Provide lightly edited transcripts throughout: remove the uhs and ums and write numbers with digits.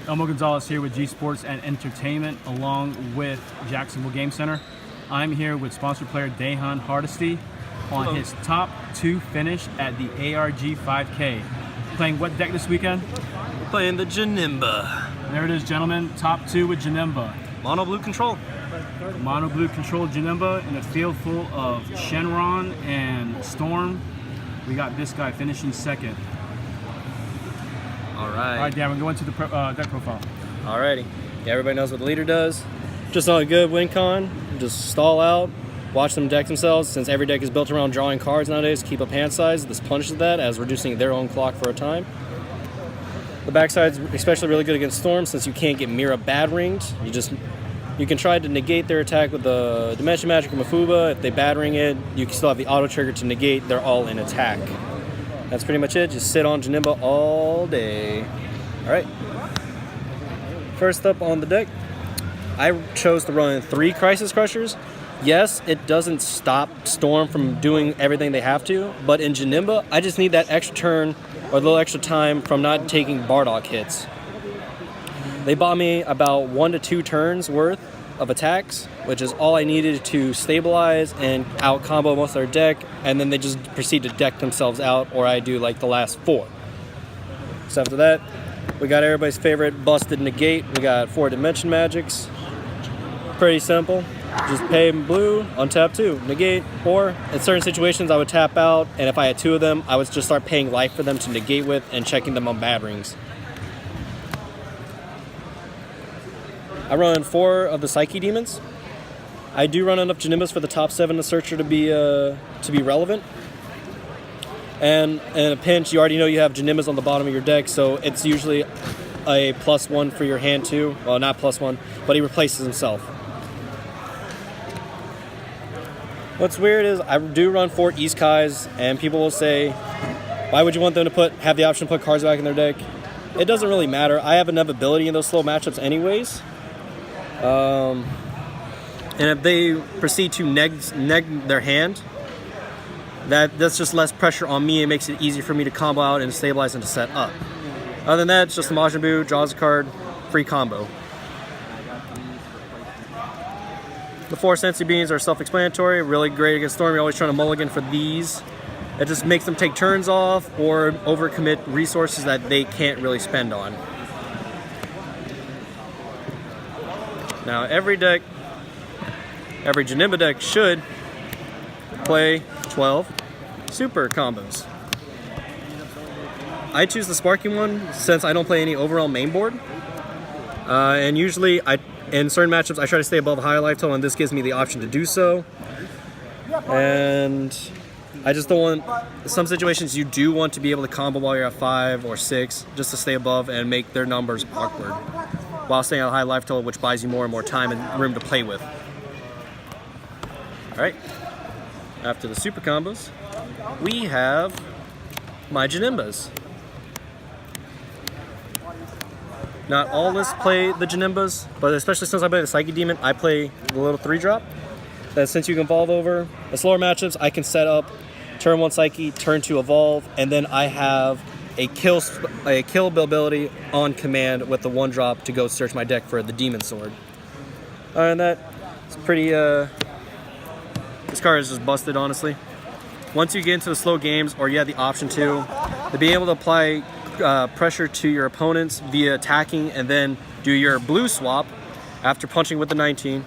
Elmo Gonzalez here with G Sports and Entertainment, along with Jacksonville Game Center. I'm here with sponsored player Dahan Hardesty on his top 2 finish at the ARG 5K. Playing what deck this weekend? We're playing the JINEMBA. There it is, gentlemen. Top 2 with JINEMBA. Mono blue control. Mono blue control JINEMBA in a field full of Shenron and Storm. We got this guy finishing second. All right, Darren, go into the deck profile. Alrighty. Yeah, everybody knows what the leader does. Just on a good win con, just stall out, watch them deck themselves. Since every deck is built around drawing cards nowadays, keep up hand size. This punishes that as reducing their own clock for a time. The backside's especially really good against Storm since you can't get Mira bad ringed. You can try to negate their attack with the Dimension Magic or Mafuba. If they bad ring it, you can still have the auto trigger to negate their all in attack. That's pretty much it. Just sit on JINEMBA all day. All right. First up on the deck, I chose to run 3 Crisis Crushers. Yes, it doesn't stop Storm from doing everything they have to, but in JINEMBA, I just need that extra turn or a little extra time from not taking Bardock hits. They bought me about 1 to 2 turns worth of attacks, which is all I needed to stabilize and out combo most of their deck, and then they just proceed to deck themselves out, or I do like the last 4. So after that, we got everybody's favorite busted negate. We got 4 Dimension Magics. Pretty simple. Just pay blue, untap 2, negate, or in certain situations I would tap out, and if I had 2 of them, I would just start paying life for them to negate with and checking them on bad rings. I run 4 of the Psyche Demons. I do run enough JINEMBAs for the top 7 to Searcher to be relevant. And in a pinch, you already know you have JINEMBAs on the bottom of your deck, so it's usually a +1 for your hand too. Well, not +1, but he replaces himself. What's weird is I do run 4 Iskais, and people will say, why would you want them to have the option to put cards back in their deck? It doesn't really matter. I have enough ability in those slow matchups anyways. And if they proceed to neg their hand, that's just less pressure on me. It makes it easier for me to combo out and stabilize and to set up. Other than that, it's just a Majin Buu, draws a card, free combo. The 4 Sensi Beans are self-explanatory, really great against Storm. You're always trying to mulligan for these. It just makes them take turns off or overcommit resources that they can't really spend on. Now every JINEMBA deck should play 12 super combos. I choose the sparking one since I don't play any overall main board. And usually in certain matchups I try to stay above high life total, and this gives me the option to do so. And I just don't want, some situations you do want to be able to combo while you're at 5 or 6 just to stay above and make their numbers awkward, while staying at a high life total, which buys you more and more time and room to play with. Alright, after the super combos, we have my JINEMBAs. Not all lists play the JINEMBAs, but especially since I play the Psyche Demon, I play the little 3-drop. That since you can evolve over the slower matchups, I can set up turn 1 Psyche, turn 2 evolve, and then I have a kill ability on command with the 1-drop to go search my deck for the Demon Sword. Other than that, it's pretty, this card is just busted, honestly. Once you get into the slow games, or you have the option to be able to apply pressure to your opponents via attacking and then do your blue swap after punching with the 19,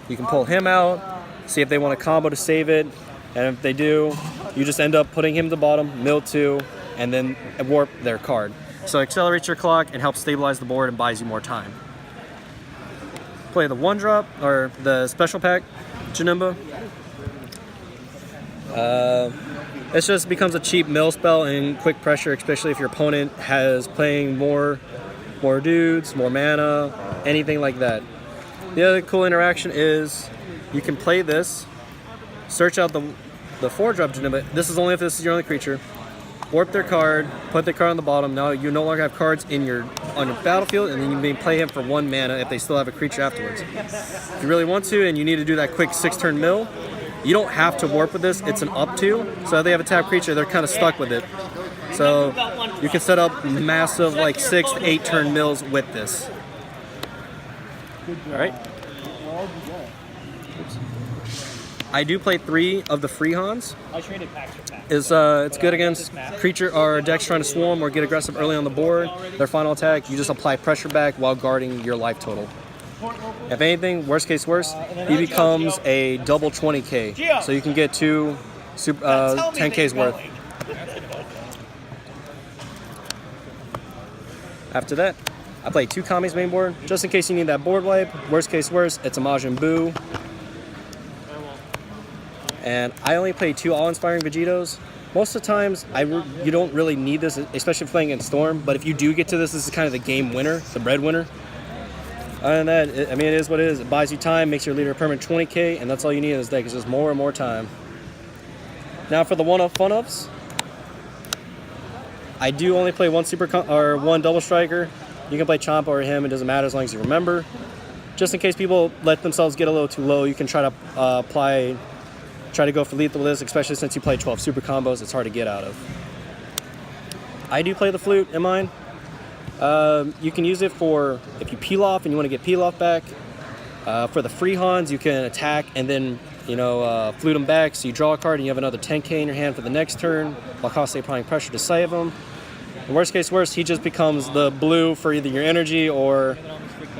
you can pull him out, see if they want a combo to save it, and if they do, you just end up putting him to the bottom, mill 2, and then warp their card. So it accelerates your clock and helps stabilize the board and buys you more time. Play the 1-drop, or the special pack JINEMBA. It just becomes a cheap mill spell and quick pressure, especially if your opponent has playing more dudes, more mana, anything like that. The other cool interaction is you can play this, search out the 4-drop JINEMBA. This is only if this is your only creature. Warp their card, put their card on the bottom. Now you no longer have cards on your battlefield, and then you may play him for 1 mana if they still have a creature afterwards. If you really want to and you need to do that quick 6-turn mill, you don't have to warp with this. It's an up to, so if they have a tapped creature, they're kind of stuck with it. So you can set up massive like 6 to 8 turn mills with this. All right. I do play 3 of the free Hans. It's good against creature or decks trying to swarm or get aggressive early on the board. Their final attack, you just apply pressure back while guarding your life total. If anything, worst case worst, he becomes a double 20k, so you can get 2 10k's worth. After that, I play 2 Kami's main board, just in case you need that board wipe. Worst case worst, it's a Majin Buu. And I only play 2 awe-inspiring Vegetos. Most of the times, you don't really need this, especially playing in Storm. But if you do get to this, this is kind of the game winner, the bread winner. Other than that, it is what it is. It buys you time, makes your leader a permanent 20k, and that's all you need in this deck is just more and more time. Now for the one-up fun-ups, I do only play 1 double striker. You can play Champa or him, it doesn't matter as long as you remember. Just in case people let themselves get a little too low, you can try to try to go for lethal with this, especially since you play 12 super combos, it's hard to get out of. I do play the flute in mine. You can use it for if you peel off and you want to get peel off back. For the free Hans, you can attack and then flute them back, so you draw a card and you have another 10k in your hand for the next turn, while constantly applying pressure to save them. In worst case worst, he just becomes the blue for either your energy or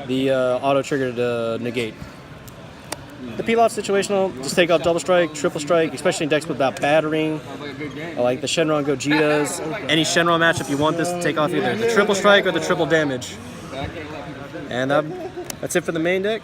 the auto trigger to negate. The peel-off situational, just take off double strike, triple strike, especially in decks without battering, like the Shenron Gojitas. Any Shenron matchup you want this to take off either the triple strike or the triple damage. And that's it for the main deck.